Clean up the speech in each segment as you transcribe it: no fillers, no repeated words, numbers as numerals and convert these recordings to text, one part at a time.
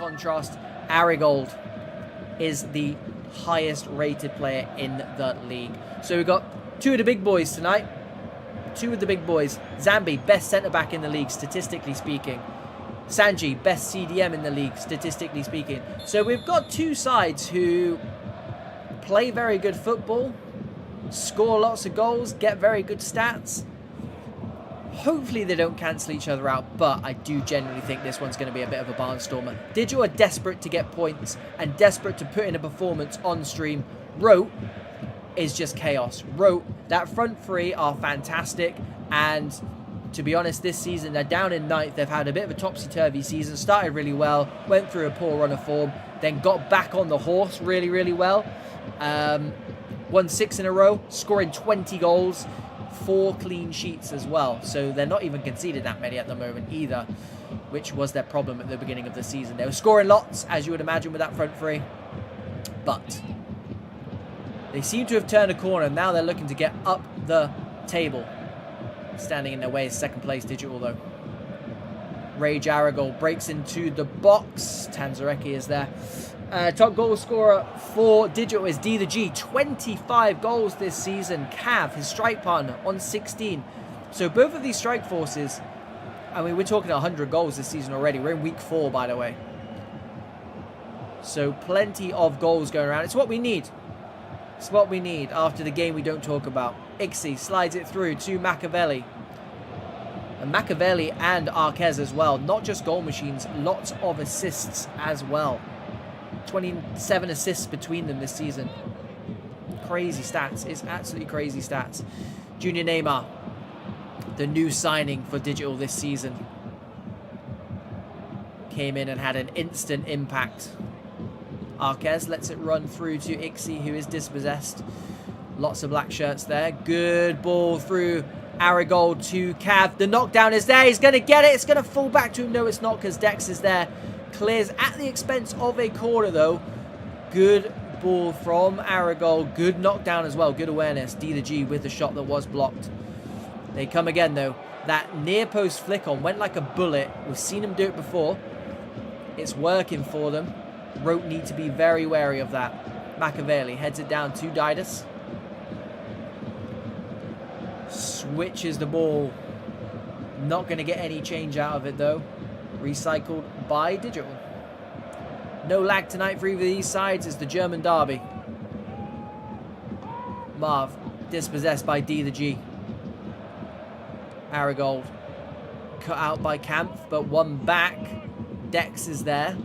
contrast, Arigold is the highest rated player in the league. So we've got two of the big boys tonight. Two of the big boys. Zambi, best centre-back in the league, statistically speaking. Sanji, best CDM in the league, statistically speaking. So we've got two sides who play very good football, score lots of goals, get very good stats. Hopefully they don't cancel each other out, but I do genuinely think this one's going to be a bit of a barnstormer. Digital are desperate to get points and desperate to put in a performance on stream. Rote is just chaos. Rote, that front three are fantastic, and to be honest, this season they're down in 9th. They've had a bit of a topsy-turvy season, started really well, went through a poor run of form, then got back on the horse really well. Won 6 in a row, scoring 20 goals, 4 clean sheets as well. So they're not even conceded that many at the moment either, which was their problem at the beginning of the season. They were scoring lots, as you would imagine, with that front three, but they seem to have turned a corner. Now they're looking to get up the table. Standing in their way is second place Digital, though. Rage Aragol breaks into the box. Tanzareki is there. Top goal scorer for Digital is D the G. 25 goals this season. Cav, his strike partner, on 16. So both of these strike forces, I mean, we're talking 100 goals this season already. We're in week 4, by the way. So plenty of goals going around. It's what we need. It's what we need after the game we don't talk about. Ixie slides it through to Machiavelli. And Machiavelli and Arquez as well. Not just goal machines, lots of assists as well. 27 assists between them this season. Crazy stats. It's absolutely crazy stats. Junior Neymar, the new signing for Digital this season, came in and had an instant impact. Arquez lets it run through to Ixie, who is dispossessed. Lots of black shirts there. Good ball through Arigold to Cav. The knockdown is there. He's going to get it. It's going to fall back to him. No, it's not, because Dex is there. Clears at the expense of a corner, though. Good ball from Arigold. Good knockdown as well. Good awareness. D the G with the shot that was blocked. They come again, though. That near post flick on went like a bullet. We've seen him do it before. It's working for them. Rote need to be very wary of that. Machiavelli heads it down to Didas. Switches the ball. Not going to get any change out of it, though. Recycled by Digital. No lag tonight for either of these sides. It's the German derby. Marv dispossessed by D the G. Arigold cut out by Kampf, but one back. Dex is there.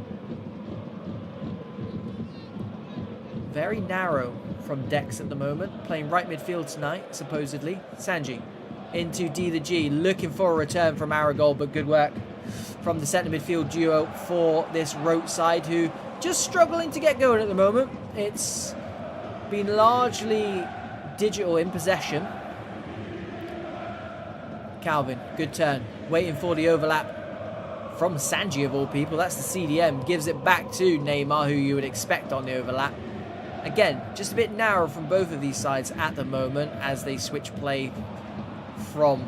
Very narrow from Dex at the moment. Playing right midfield tonight, supposedly. Sanji into D the G. Looking for a return from Arigold, but good work from the centre midfield duo for this Rote side, who just struggling to get going at the moment. It's been largely Digital in possession. Calvin, good turn. Waiting for the overlap from Sanji of all people. That's the CDM. Gives it back to Neymar, who you would expect on the overlap. Again, just a bit narrow from both of these sides at the moment as they switch play from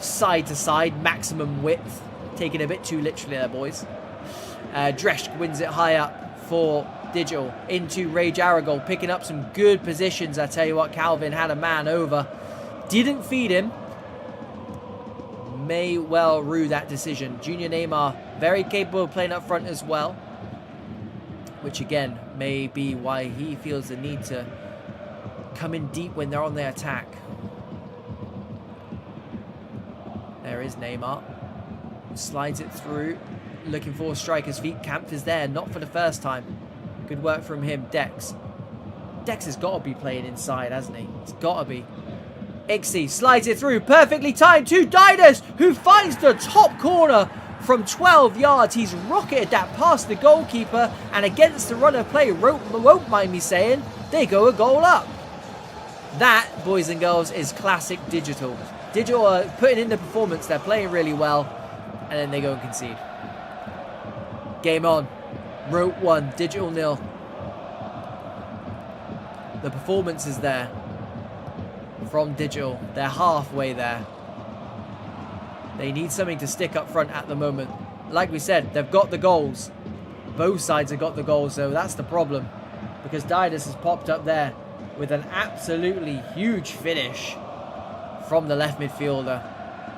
side to side. Maximum width. Taking a bit too literally there, boys. Dresch wins it high up for Digital. Into Rage Aragol. Picking up some good positions. I tell you what, Calvin had a man over. Didn't feed him. May well rue that decision. Junior Neymar, very capable of playing up front as well. Which again, may be why he feels the need to come in deep when they're on their attack. There is Neymar. Slides it through. Looking for striker's feet. Kampf is there. Not for the first time. Good work from him. Dex. Dex has got to be playing inside, hasn't he? It's got to be. Ixie slides it through. Perfectly timed to Didas, who finds the top corner from 12 yards. He's rocketed that past the goalkeeper, and against the run of play, won't mind me saying, they go a goal up. That, boys and girls, is classic Digital. Digital are putting in the performance. They're playing really well, and then they go and concede. Game on. Rote 1, Digital 0. The performance is there from Digital. They're halfway there. They need something to stick up front at the moment. Like we said, they've got the goals. Both sides have got the goals, though. That's the problem. Because Didas has popped up there with an absolutely huge finish from the left midfielder.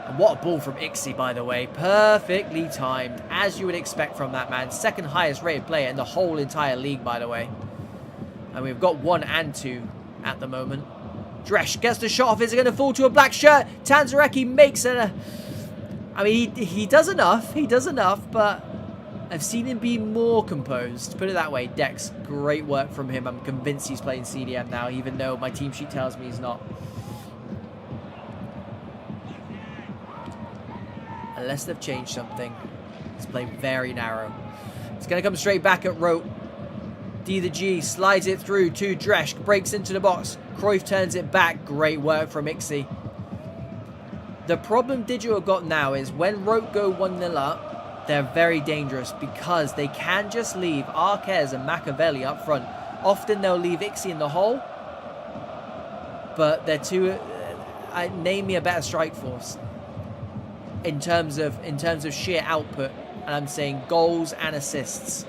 And what a ball from Ixie, by the way. Perfectly timed, as you would expect from that man. Second highest rated player in the whole entire league, by the way. And we've got 1 and 2 at the moment. Dresch gets the shot off. Is it going to fall to a black shirt? Tanzareki makes it. I mean, he does enough. He does enough, but I've seen him be more composed. Put it that way. Dex, great work from him. I'm convinced he's playing CDM now, even though my team sheet tells me he's not. Unless they've changed something. It's playing very narrow. It's going to come straight back at Rote. D the G slides it through to Dresch. Breaks into the box. Cruyff turns it back. Great work from Ixie. The problem Digital have got now is when Rote go 1-0 up, they're very dangerous because they can just leave Arquez and Machiavelli up front. Often they'll leave Ixie in the hole, but they're too... name me a better strike force in terms of sheer output, and I'm saying goals and assists,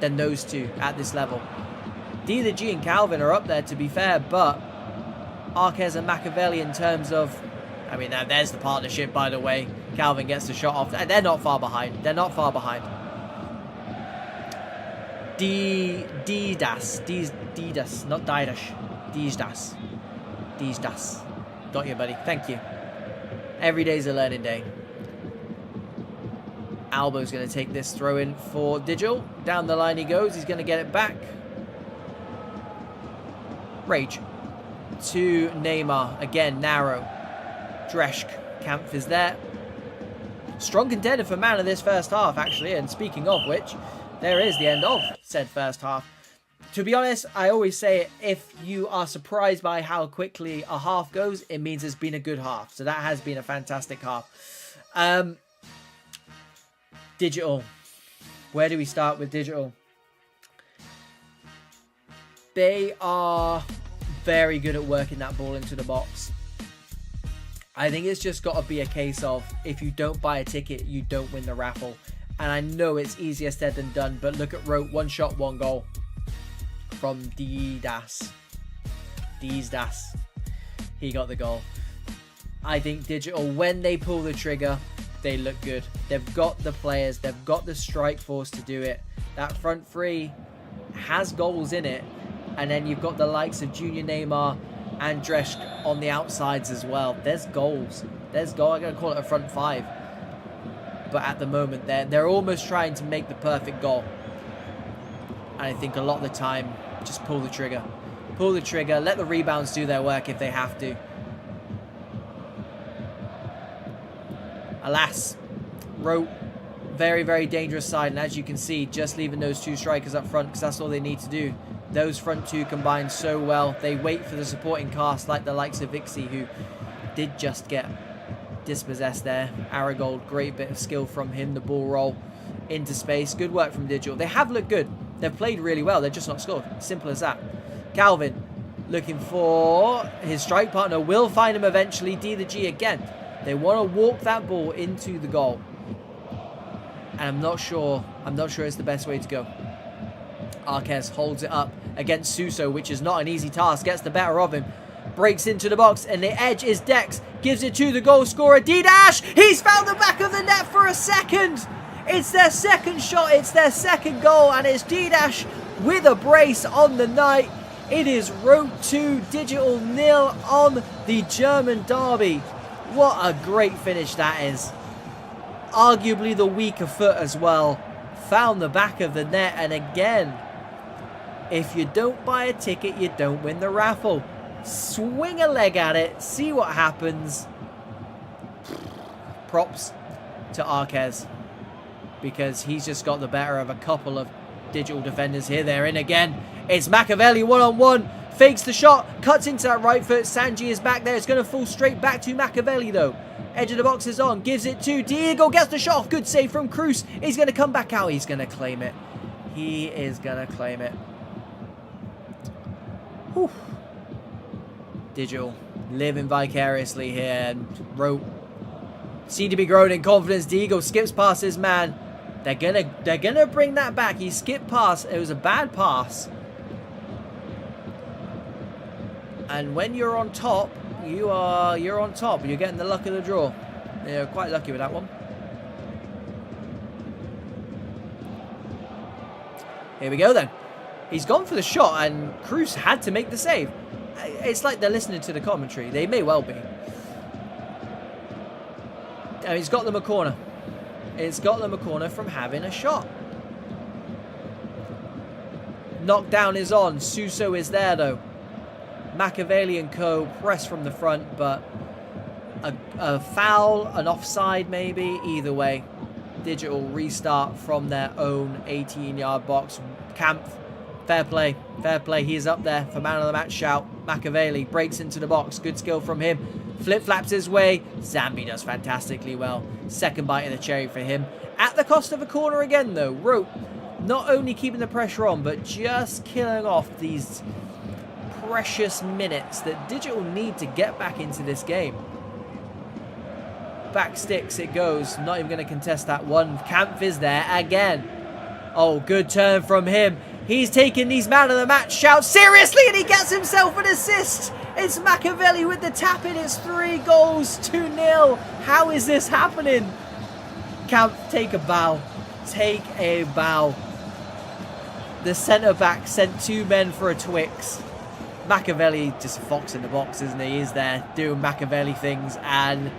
than those two at this level. D the G and Calvin are up there, to be fair, but Arquez and Machiavelli in terms of... I mean, there's the partnership, by the way. Calvin gets the shot off. They're not far behind. They're not far behind. Didas, not Didash. Didas. Got you, buddy. Thank you. Every day's a learning day. Albo's going to take this throw in for Digital. Down the line he goes. He's going to get it back. Rage to Neymar. Again, narrow. Dresch. Kampf is there. Strong contender for man of this first half, actually. And speaking of which, there is the end of said first half. To be honest, I always say if you are surprised by how quickly a half goes, it means it's been a good half. So that has been a fantastic half. Digital. Where do we start with Digital? They are very good at working that ball into the box. I think it's just got to be a case of if you don't buy a ticket, you don't win the raffle. And I know it's easier said than done, but look at Rote. 1 shot, 1 goal from Didas. He got the goal. I think Digital, when they pull the trigger, they look good. They've got the players. They've got the strike force to do it. That front three has goals in it. And then you've got the likes of Junior Neymar and Dresch on the outsides as well. There's goals. There's goal. I'm going to call it a front 5. But at the moment, they're almost trying to make the perfect goal. And I think a lot of the time, just pull the trigger. Pull the trigger. Let the rebounds do their work if they have to. Alas, Rote, very, very dangerous side. And as you can see, just leaving those 2 strikers up front because that's all they need to do. Those front 2 combine so well. They wait for the supporting cast like the likes of Ixie, who did just get dispossessed there. Aragold, great bit of skill from him. The ball roll into space. Good work from Digital. They have looked good. They've played really well. They're just not scored. Simple as that. Calvin looking for his strike partner. Will find him eventually. D the G again. They want to walk that ball into the goal. And I'm not sure it's the best way to go. Arquez holds it up against Suso, which is not an easy task. Gets the better of him. Breaks into the box, and the edge is Dex. Gives it to the goal scorer, D-Dash. He's found the back of the net for a second. It's their second shot. It's their second goal, and it's D-Dash with a brace on the night. It is Rote 2, Digital 0 on the German derby. What a great finish that is. Arguably the weaker foot as well. Found the back of the net, and again, if you don't buy a ticket, you don't win the raffle. Swing a leg at it, see what happens. Props to Arquez, because he's just got the better of a couple of Digital defenders here. They're in again. It's Machiavelli one-on-one. Fakes the shot, cuts into that right foot. Sanji is back there. It's going to fall straight back to Machiavelli though. Edge of the box is on. Gives it to Diego. Gets the shot off. Good save from Cruz. He's going to come back out. He's going to claim it. He is going to claim it. Whew. Digital living vicariously here. And Rote seem to be growing in confidence. Diego skips past his man. They're gonna bring that back. He skipped past. It was a bad pass. And when you're on top, you're on top. You're getting the luck of the draw. You're quite lucky with that one. Here we go then. He's gone for the shot, and Cruz had to make the save. It's like they're listening to the commentary. They may well be. And he's got them a corner. It's got them a corner from having a shot. Knockdown is on. Suso is there though. Machiavelli and co. press from the front, but a foul, an offside maybe. Either way, Digital restart from their own 18-yard box. Camp, fair play, fair play. He is up there for man of the match shout. Machiavelli breaks into the box. Good skill from him. Flip-flaps his way. Zambi does fantastically well. Second bite of the cherry for him. At the cost of a corner again, though. Rote not only keeping the pressure on, but just killing off these precious minutes that Digital need to get back into this game. Back sticks it goes. Not even going to contest that one. Camp is there again. Oh, good turn from him. He's taking these man of the match shouts seriously, and he gets himself an assist. It's Machiavelli with the tap in. It's 3 goals, 2-0. How is this happening? Camp, take a bow. Take a bow. The centre-back sent 2 men for a Twix. Machiavelli, just a fox in the box, isn't he? He's there doing Machiavelli things. And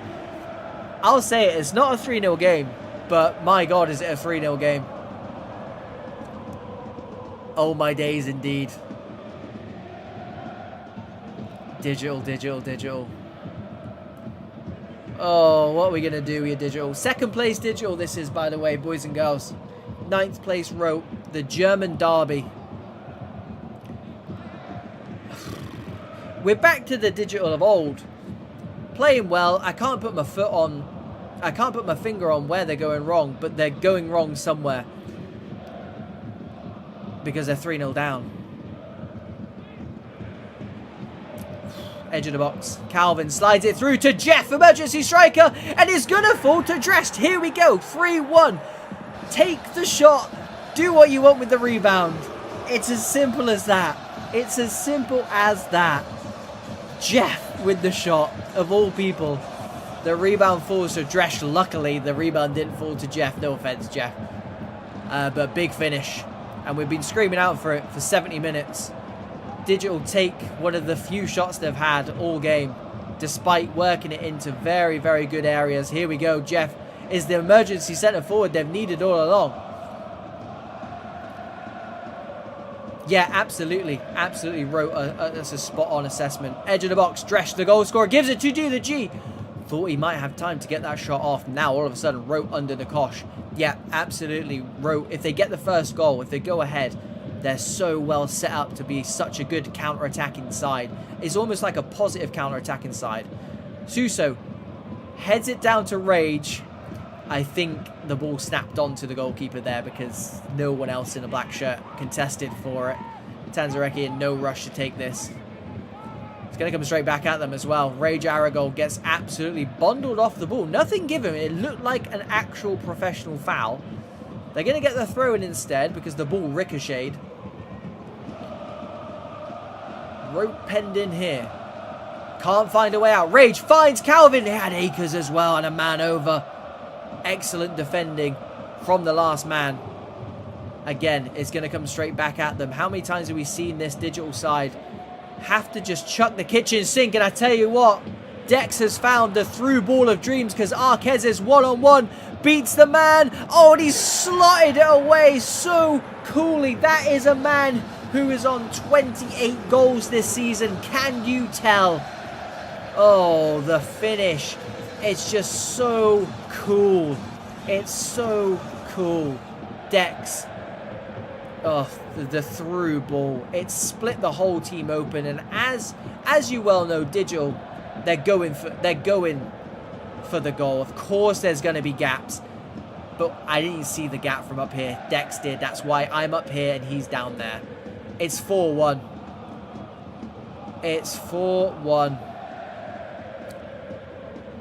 I'll say it, it's not a 3-0 game. But my God, is it a 3-0 game. Oh my days indeed. Digital, Digital, Digital. Oh, what are we going to do here, Digital? Second place Digital this is, by the way, boys and girls. 9th place Rote, the German derby. We're back to the Digital of old. Playing well. I can't put my foot on. I can't put my finger on where they're going wrong, but they're going wrong somewhere. Because they're 3-0 down. Edge of the box. Calvin slides it through to Jeff, emergency striker, and is going to fall to Drest. Here we go, 3-1. Take the shot. Do what you want with the rebound. It's as simple as that. It's as simple as that. Jeff with the shot, of all people. The rebound falls to Drest. Luckily, the rebound didn't fall to Jeff. No offense, Jeff. But big finish. And we've been screaming out for it for 70 minutes. Digital take one of the few shots they've had all game, despite working it into very, very good areas. Here we go. Jeff is the emergency centre forward they've needed all along. Yeah, absolutely. Absolutely wrote that's a spot-on assessment. Edge of the box. Dresch, the goal scorer, gives it to Do the G. Thought he might have time to get that shot off. Now, all of a sudden, Rote under the cosh. Yeah, absolutely. Rote, if they get the first goal, if they go ahead, they're so well set up to be such a good counter-attacking side. It's almost like a positive counter-attacking side. Suso heads it down to Rage. I think the ball snapped onto the goalkeeper there because no one else in a black shirt contested for it. Tanzareki in no rush to take this. It's going to come straight back at them as well. Rage Aragol gets absolutely bundled off the ball. Nothing given. It looked like an actual professional foul. They're going to get the throw in instead because the ball ricocheted. Rote penned in here. Can't find a way out. Rage finds Calvin. He had Akers as well and a man over. Excellent defending from the last man. Again, it's going to come straight back at them. How many times have we seen this Digital side have to just chuck the kitchen sink? And I tell you what, Dex has found the through ball of dreams because Arquez is one-on-one. Beats the man. Oh, and he's slotted it away so coolly. That is a man who is on 28 goals this season. Can you tell? Oh, the finish. It's just so cool. It's so cool. Dex. Oh, the through ball. It split the whole team open. And as you well know, Digital, they're going for the goal. Of course, there's going to be gaps. But I didn't see the gap from up here. Dex did. That's why I'm up here and he's down there. It's 4-1. It's 4-1.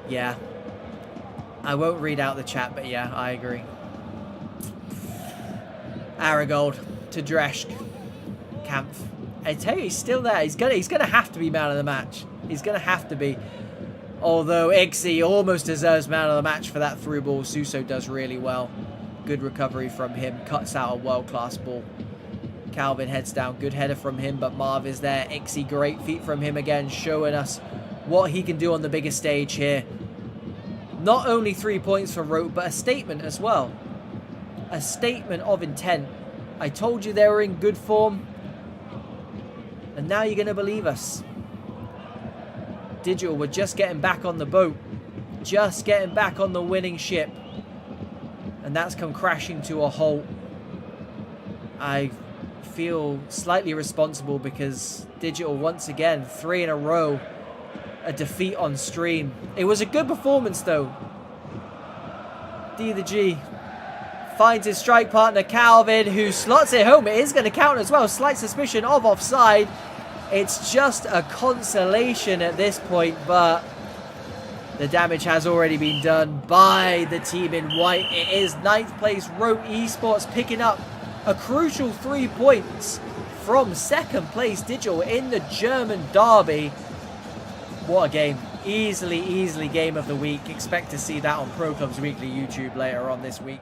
Yeah. I won't read out the chat, but yeah, I agree. Aragold to Dresch. Kampf. I tell you, he's still there. He's gonna have to be man of the match. He's gonna have to be. Although Ixie almost deserves man of the match for that through ball. Suso does really well. Good recovery from him. Cuts out a world-class ball. Calvin heads down. Good header from him, but Marv is there. Ixie, great feet from him again, showing us what he can do on the biggest stage here. Not only 3 points for Rote, but a statement as well. A statement of intent. I told you they were in good form. And now you're going to believe us. Digital were just getting back on the boat. Just getting back on the winning ship. And that's come crashing to a halt. I feel slightly responsible because Digital, once again, 3 in a row, a defeat on stream. It was a good performance though. D the G finds his strike partner Calvin, who slots it home. It is going to count as well. Slight suspicion of offside. It's just a consolation at this point, but the damage has already been done by the team in white. It is 9th place Rote eSports picking up a crucial 3 points from 2nd place Digital in the German derby. What a game. Easily game of the week. Expect to see that on Pro Clubs Weekly YouTube later on this week.